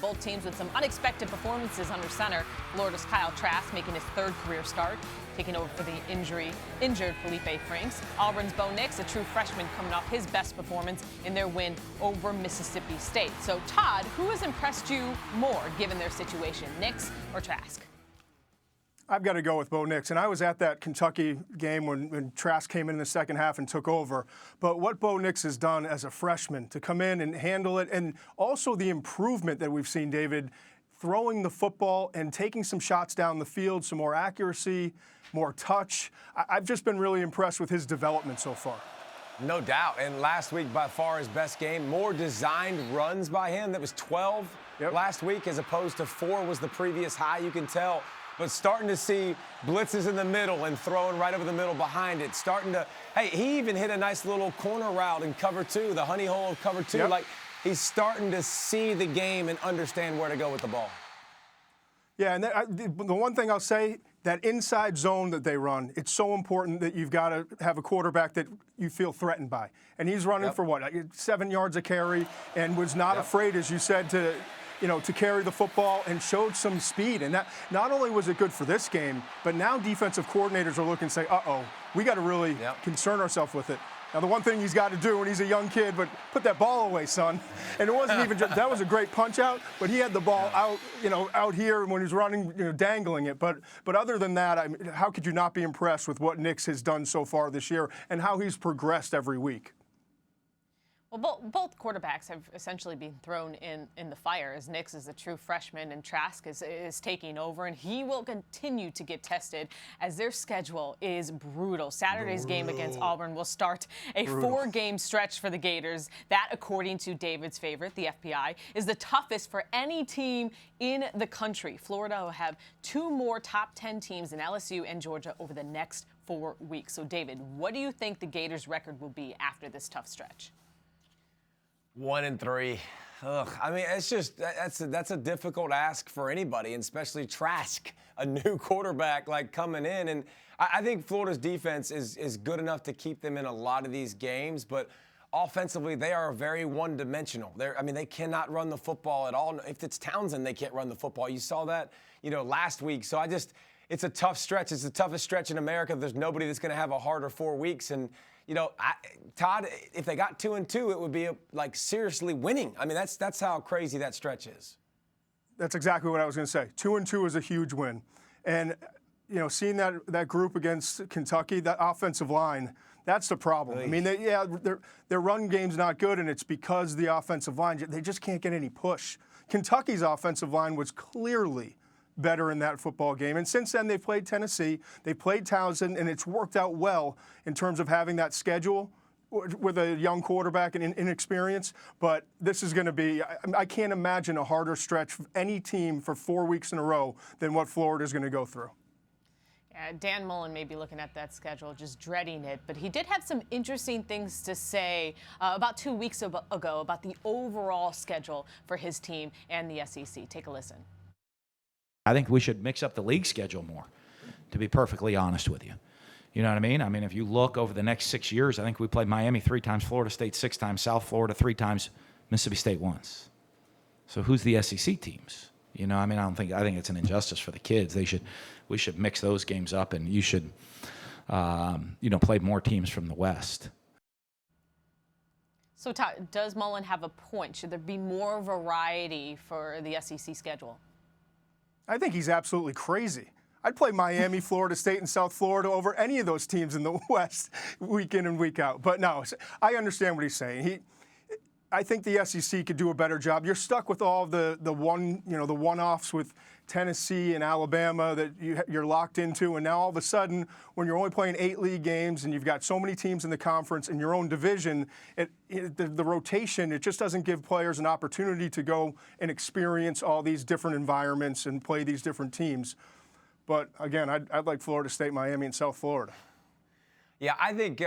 Both teams with some unexpected performances under center. Florida's Kyle Trask making his third career start, taking over for the injured Felipe Franks. Auburn's Bo Nix, a true freshman, coming off his best performance in their win over Mississippi State. So, Todd, who has impressed you more given their situation, Nix or Trask? I've got to go with Bo Nix, and I was at that Kentucky game when Trask came in the second half and took over. But what Bo Nix has done as a freshman to come in and handle it, and also the improvement that we've seen, David, throwing the football and taking some shots down the field, some more accuracy, more touch. I've just been really impressed with his development so far. No doubt. And last week, by far his best game. More designed runs by him. That was 12 last week as opposed to 4 was the previous high. You can tell. But starting to see blitzes in the middle and throwing right over the middle behind it. Starting to, hey, he even hit a nice little corner route in cover 2, the honey hole of cover 2. Yep. Like, he's starting to see the game and understand where to go with the ball. Yeah, and the one thing I'll say, that inside zone that they run, it's so important that you've got to have a quarterback that you feel threatened by. And he's running for what, 7 yards a carry, and was not afraid, as you said, to carry the football and showed some speed. And that not only was it good for this game, but now defensive coordinators are looking and say, uh-oh, we got to really concern ourselves with it. Now, the one thing he's got to do when he's a young kid, but put that ball away, son. And it wasn't even just, that was a great punch out, but he had the ball out here when he was running, dangling it. But other than that, how could you not be impressed with what Nix has done so far this year and how he's progressed every week? Well, both quarterbacks have essentially been thrown in the fire, as Nix is a true freshman and Trask is taking over, and he will continue to get tested as their schedule is brutal. Saturday's game against Auburn will start a 4-game stretch for the Gators. That, according to David's favorite, the FPI, is the toughest for any team in the country. Florida will have 2 more top 10 teams in LSU and Georgia over the next 4 weeks. So, David, what do you think the Gators' record will be after this tough stretch? 1-3. Ugh. I mean, it's just that's a difficult ask for anybody, and especially Trask, a new quarterback coming in. And I think Florida's defense is good enough to keep them in a lot of these games, but offensively they are very one-dimensional. They cannot run the football at all. If it's Townsend, they can't run the football. You saw that, last week. So it's a tough stretch. It's the toughest stretch in America. There's nobody that's going to have a harder 4 weeks. And Todd, if they got 2-2, it would be seriously winning. That's how crazy that stretch is. That's exactly what I was going to say. 2-2 is a huge win. And, seeing that group against Kentucky, that offensive line, that's the problem. Their run game's not good, and it's because the offensive line, they just can't get any push. Kentucky's offensive line was clearly better in that football game. And since then, they've played Tennessee, they played Townsend, and it's worked out well in terms of having that schedule with a young quarterback and inexperience. But this is going to be, I can't imagine a harder stretch for any team for 4 weeks in a row than what Florida's going to go through. Yeah, Dan Mullen may be looking at that schedule, just dreading it. But he did have some interesting things to say about 2 weeks ago about the overall schedule for his team and the SEC. Take a listen. I think we should mix up the league schedule more, to be perfectly honest with you. You know what I mean? If you look over the next 6 years, I think we played Miami 3 times, Florida State 6 times, South Florida 3 times, Mississippi State once. So who's the SEC teams? I think it's an injustice for the kids. We should mix those games up, and you should, play more teams from the West. So, Todd, does Mullen have a point? Should there be more variety for the SEC schedule? I think he's absolutely crazy. I'd play Miami, Florida State, and South Florida over any of those teams in the West week in and week out. But no, I understand what he's saying. I think the SEC could do a better job. You're stuck with all the one-offs with Tennessee and Alabama that you're locked into, and now all of a sudden, when you're only playing 8 league games and you've got so many teams in the conference in your own division, the rotation, it just doesn't give players an opportunity to go and experience all these different environments and play these different teams. But again, I'd like Florida State, Miami, and South Florida. Yeah, I think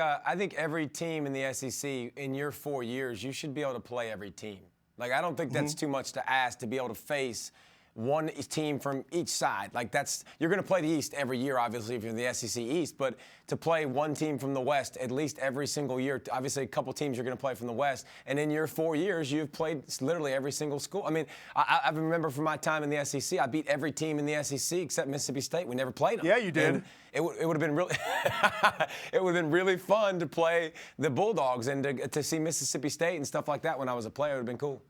every team in the SEC in your 4 years, you should be able to play every team. I don't think that's too much to ask to be able to face one team from each side. Like you're going to play the East every year, obviously, if you're in the SEC East, but to play one team from the West at least every single year, obviously a couple teams you're going to play from the West, and in your 4 years, you've played literally every single school. I mean, I remember from my time in the SEC, I beat every team in the SEC except Mississippi State. We never played them. Yeah, you did. And it would have been really, it would have been really fun to play the Bulldogs and to see Mississippi State and stuff like that when I was a player. It would have been cool.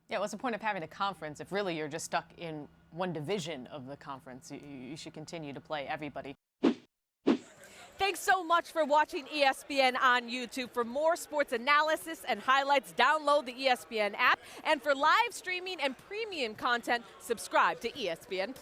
Yeah, what's the point of having a conference if really you're just stuck in one division of the conference? You should continue to play everybody. Thanks so much for watching ESPN on YouTube. For more sports analysis and highlights, download the ESPN app. And for live streaming and premium content, subscribe to ESPN+.